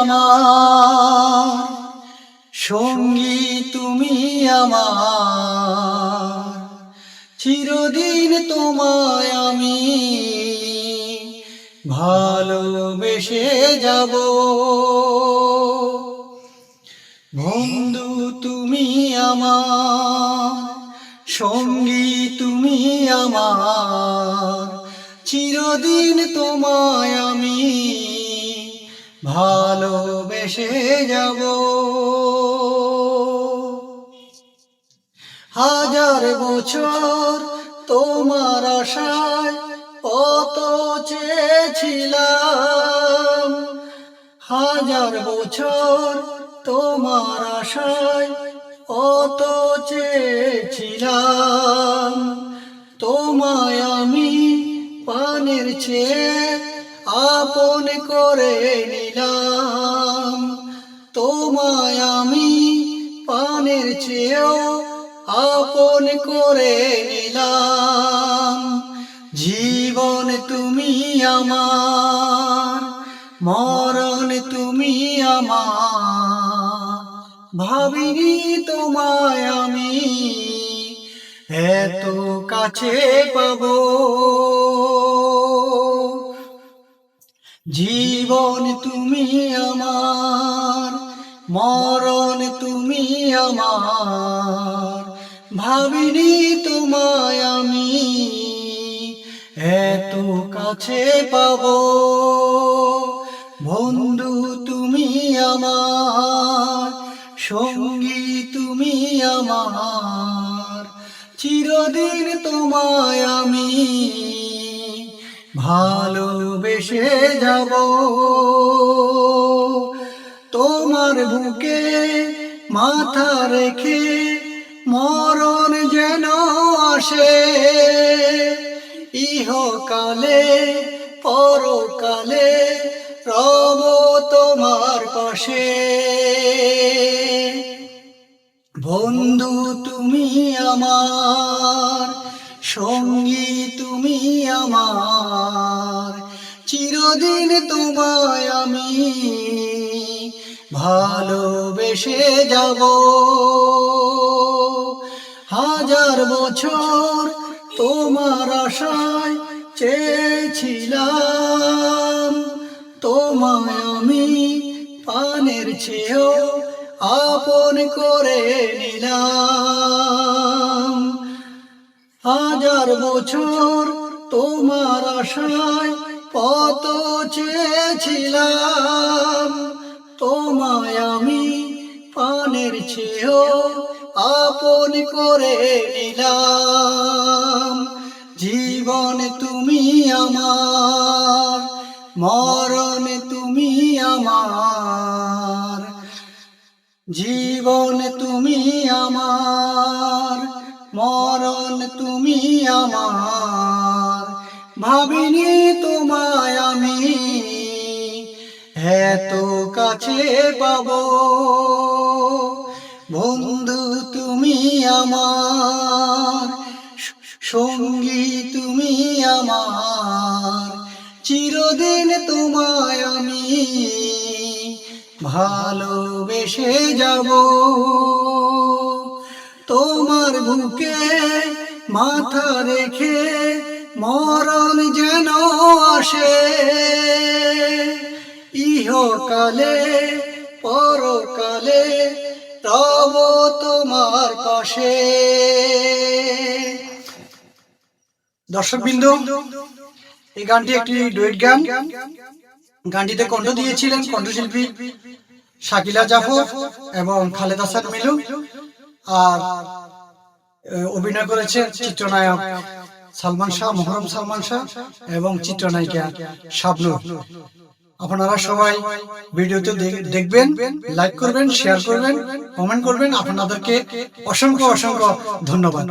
আমার, সঙ্গী তুমি আমার, চিরদিন তোমায় আমি ভালোবেসে যাব। বন্ধু তুমি আমার, সঙ্গী তুমি আমার, চিরদিন তোমায় আমি ভালোবেসে যাব। হাজার বছর তোমার আশায় কত চেয়েছিলাম, হাজার বছর তোমার আশায় কত চেয়েছিলাম। তোমায় আমি প্রাণের চেয়ে আপন করে নিলাম, তোমায় আমি প্রাণের চেয়েও আপন করে নিলাম। জীবন তুমি আমার, মরণ তুমি আমার, ভাবিনি তোমায় আমি এত কাছে পাবো। জীবন তুমি আমার, মরণ তুমি আমার, ভাবিনি তোমায় আমি এত কাছে পাবো। বন্ধু তুমি আমার, সঙ্গী তুমি আমার, চিরদিন তোমায় আমি ভালোবেসে যাব। তোমার বুকে মাথা রেখে মরণ যেন আসে, ইহকালে পরকালে রব তোমার পাশে। বন্ধু তুমি আমার, সঙ্গী তুমি আমার, চিরদিন তোমায় আমি ভালোবেসে যাব। হাজার বছর তোমার আশায় চেয়েছিলাম, তোমায় আমি প্রাণের চেয়েও আপন করে নিলাম। হাজার বছর তোমার আশায় কত চেয়েছিলাম, তোমায় আমি প্রাণের চেয়েও আপন করে নিলাম। জীবন তুমি আমার, মরণ তুমি আমার, জীবন তুমি আমার, মরণ তুমি আমার, ভাবিনি তোমায় আমি এত কাছে পাবো। বন্ধু তুমি আমার, সঙ্গী তুমি আমার, চিরদিন তোমায় আমি ভালোবেসে যাব। তোমার বুকে মাথা রেখে মরণ যেন আসে, ইহকালে পরকালে রব তোমার পাশে। দর্শকবৃন্দ, এই গানটি একটি ডুয়েট গান। গানটিতে কণ্ঠ দিয়েছিলেন কণ্ঠশিল্পী শাকিলা জাফর এবং খালেদ হাসান মিলু, আর অভিনয় করেছেন চিত্রনায়ক সালমান শাহ, মোহরম সালমান শাহ এবং চিত্রনায়িকা শাবনূর। আপনারা সবাই ভিডিওতে দেখবেন, লাইক করবেন, শেয়ার করবেন, কমেন্ট করবেন। আপনাদেরকে অসংখ্য অসংখ্য ধন্যবাদ।